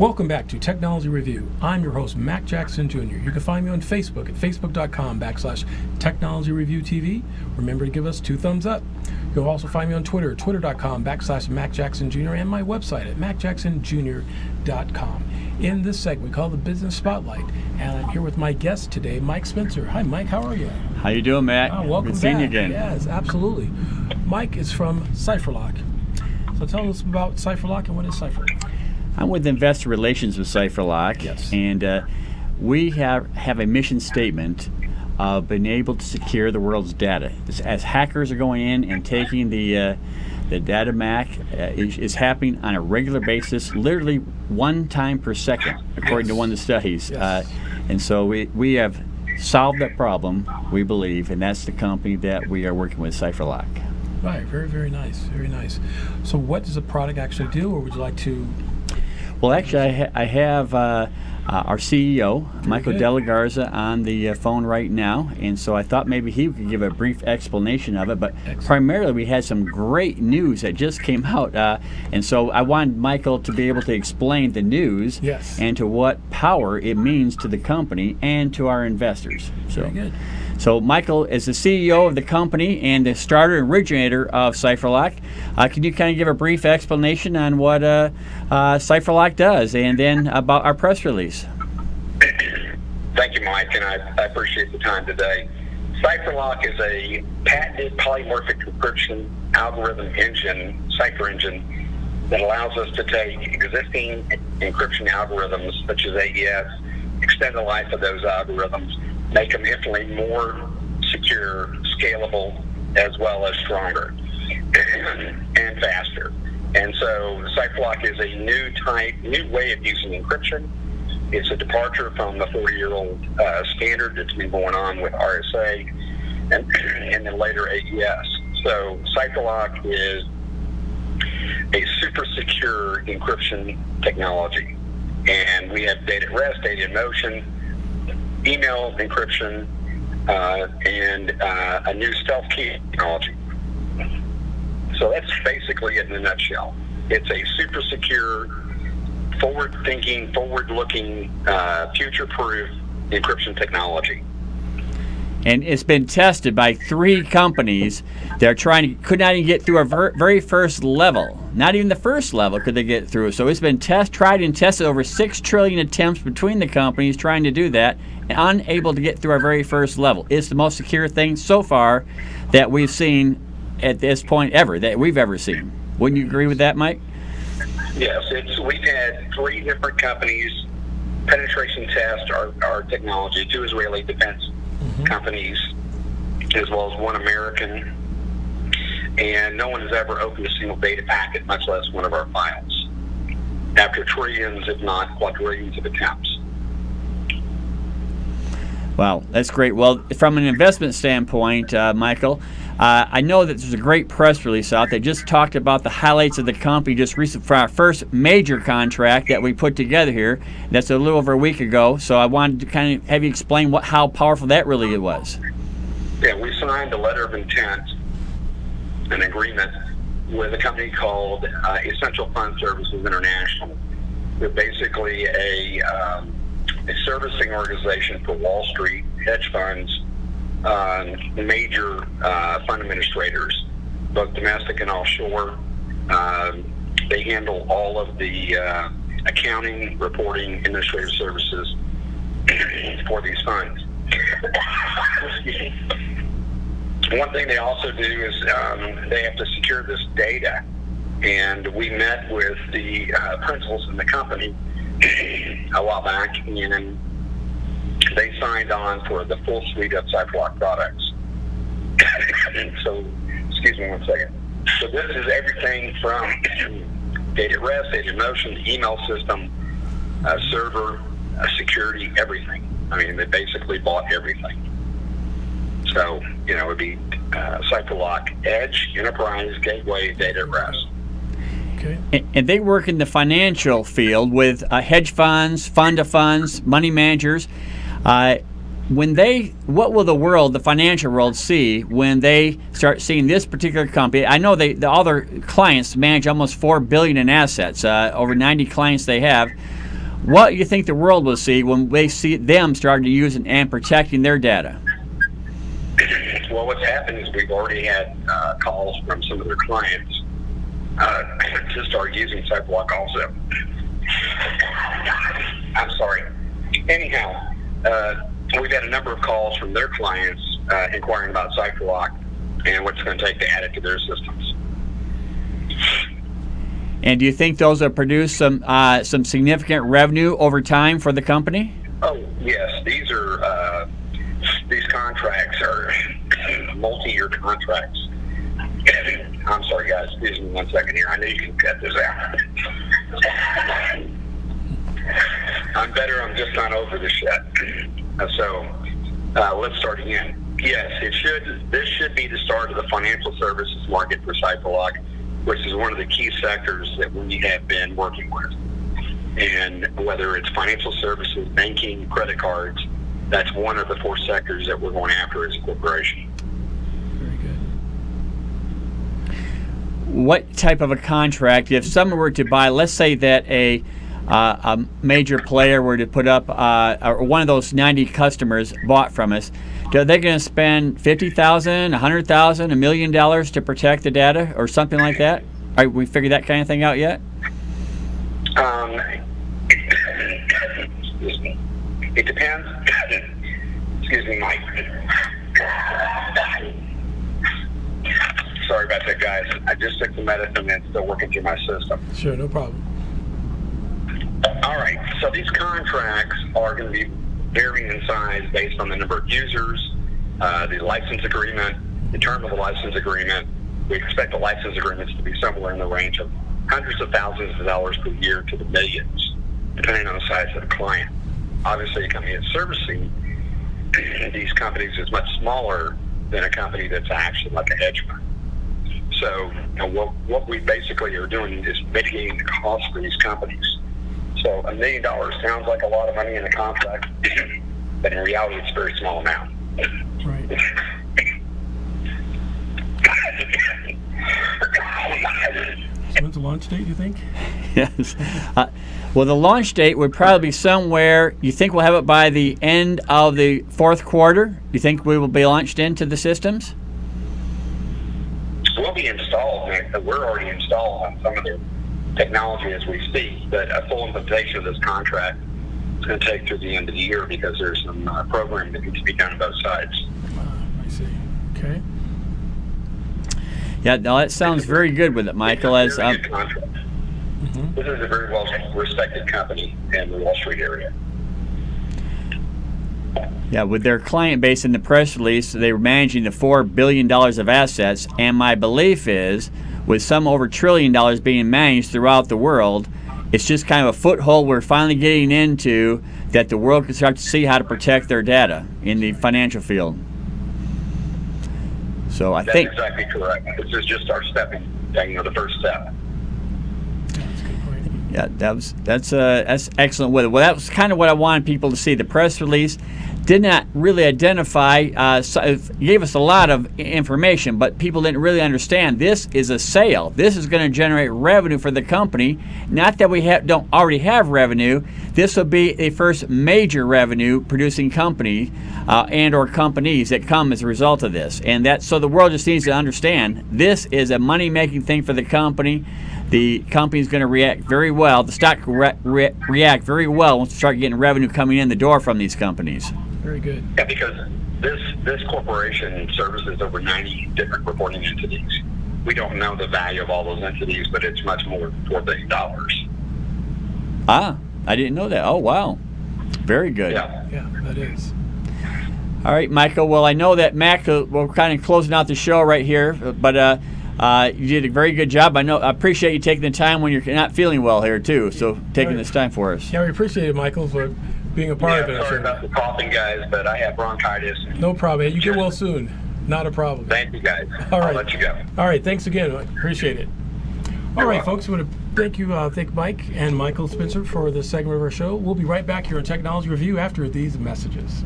Welcome back to Technology Review. I'm your host, Mac Jackson Jr. You can find me on Facebook at facebook.com/Technology Review TV. Remember to give us 2 thumbs up. You'll also find me on Twitter, twitter.com/Mac Jackson Jr. and my website at macjacksonjr.com. In this segment, we call the Business Spotlight, and I'm here with my guest today, Mike Spencer. Hi, Mike. How are you? How you doing, Matt? Welcome Good seeing back. you again. Yes, absolutely. Mike is from CypherLock. So tell us about CypherLock and what is CypherLock? I'm with Investor Relations with CypherLock, Yes. and we have a mission statement of being able to secure the world's data. As hackers are going in and taking the data Mac, is happening on a regular basis, literally 1 time per second, according to one of the studies. Yes. And so we have solved that problem, we believe, and that's the company that we are working with, CypherLock. Right, very, very nice, very nice. So what does the product actually do, or would you like to... Well, actually, I have our CEO, Michael good. De La Garza, on the phone right now, and so I thought maybe he could give a brief explanation of it. But Excellent. primarily, we had some great news that just came out, and so I wanted Michael to be able to explain the news Yes. and to what power it means to the company and to our investors. So. Very good. So Michael is the CEO of the company and the starter and originator of CypherLock. Can you kind of give a brief explanation on what CypherLock does and then about our press release? Thank you, Mike, and I appreciate the time today. CypherLock is a patented polymorphic encryption algorithm engine, cipher engine, that allows us to take existing encryption algorithms such as AES, extend the life of those algorithms, make them infinitely more secure, scalable, as well as stronger and faster. And so CypherLock is a new way of using encryption. It's a departure from the 40-year-old standard that's been going on with RSA and then later AES. So CypherLock is a super secure encryption technology. And we have data at rest, data in motion, email encryption, and a new stealth key technology. So that's basically it in a nutshell. It's a super secure, forward-thinking, forward-looking, future-proof encryption technology. And it's been tested by 3 companies that could not even get through our very first level. Not even the first level could they get through. So it's been tried and tested over 6 trillion attempts between the companies trying to do that, and unable to get through our very first level. It's the most secure thing so far that we've seen at this point that we've ever seen. Wouldn't you agree with that, Mike? Yes, we've had 3 different companies penetration test our technology, 2 Israeli defense companies, as well as 1 American, and no one has ever opened a single data packet, much less one of our files, after trillions, if not quadrillions of attempts. Wow, that's great. Well, from an investment standpoint, Michael, I know that there's a great press release out that just talked about the highlights of the company just recently for our first major contract that we put together here. That's a little over a week ago. So I wanted to kind of have you explain how powerful that really was. Yeah, we signed a letter of intent, an agreement with a company called Essential Fund Services International. They're basically a servicing organization for Wall Street, hedge funds, major fund administrators, both domestic and offshore. They handle all of the accounting, reporting, administrative services for these funds. One thing they also do is they have to secure this data, and we met with the principals in the company a while back, and they signed on for the full suite of CypherLock products. So, excuse me one second. So this is everything from data at rest, data in motion, the email system, server, security, everything. I mean, they basically bought everything. So, it'd be CypherLock Edge, Enterprise, Gateway, data at rest. Okay. And they work in the financial field with hedge funds, fund of funds, money managers. What will the financial world see when they start seeing this particular company? I know all their clients manage almost $4 billion in assets, over 90 clients they have. What do you think the world will see when they see them starting to use and protecting their data? Well, what's happened is we've already had calls from some of their clients to start using CyberLock also. I'm sorry. Anyhow, we've had a number of calls from their clients inquiring about CyberLock and what it's going to take to add it to their systems. And do you think those will produce some significant revenue over time for the company? Oh, yes. These contracts are multi-year contracts. I'm sorry, guys. Excuse me 1 second here. I know you can cut this out. I'm better. I'm just not over this yet. So let's start again. Yes, this should be the start of the financial services market for CyberLock, which is one of the key sectors that we have been working with. And whether it's financial services, banking, credit cards, that's one of the 4 sectors that we're going after as a corporation. Very good. What type of a contract, if someone were to buy, let's say that a major player were to put up, or one of those 90 customers bought from us, are they going to spend $50,000, $100,000, $1 million to protect the data, or something like that? Have we figured that kind of thing out yet? Excuse me. It depends. Excuse me, Mike. Sorry about that, guys. I just took the medicine and it's still working through my system. Sure, no problem. All right. So these contracts are going to be varying in size based on the number of users, the license agreement, the term of the license agreement. We expect the license agreements to be somewhere in the range of hundreds of thousands of dollars per year to the millions, depending on the size of the client. Obviously, a company that's servicing these companies is much smaller than a company that's actually like a hedge fund. So what we basically are doing is mitigating the cost for these companies. So $1 million sounds like a lot of money in a contract, but in reality, it's a very small amount. Right. So when's the launch date, you think? Yes. Well, the launch date would probably be somewhere, you think we'll have it by the end of the 4th quarter? Do you think we will be launched into the systems? We'll be installed. We're already installed on some of their technology as we speak, but a full implementation of this contract is going to take through the end of the year because there's some programming that needs to be done on both sides. I see. Okay. Yeah, no, that sounds very good with it, Michael. It's a very good contract. This is a very well-respected company in the Wall Street area. Yeah, with their client base in the press release, they were managing the $4 billion of assets, and my belief is, with some over $1 trillion being managed throughout the world, it's just kind of a foothold we're finally getting into that the world can start to see how to protect their data in the financial field. So I think that's exactly correct. This is just our the first step. That's a good point. yeah, that's excellent with it. Well, that was kind of what I wanted people to see. The press release did not really identify, gave us a lot of information, but people didn't really understand this is a sale. This is going to generate revenue for the company. Not that we don't already have revenue. This will be a first major revenue producing company and or companies that come as a result of this. And so the world just needs to understand this is a money-making thing for the company. The company's going to react very well. The stock will react very well once we start getting revenue coming in the door from these companies. Very good. Yeah, because this corporation services over 90 different reporting entities. We don't know the value of all those entities, but it's much more than $4 billion. Ah, I didn't know that. Oh, wow. Very good. Yeah. Yeah, that is. All right, Michael. Well, I know that Mac, we're kind of closing out the show right here, but you did a very good job. I appreciate you taking the time when you're not feeling well here, too, so taking this time for us. Yeah, we appreciate it, Michael, for being a part of it. Sorry about the coughing, guys, but I have bronchitis. No problem. Hey, you get well soon. Not a problem. Thank you, guys. All right. I'll let you go. All right. Thanks again. Appreciate it. All right, folks. I want to thank Mike and Michael Spencer for this segment of our show. We'll be right back here on Technology Review after these messages.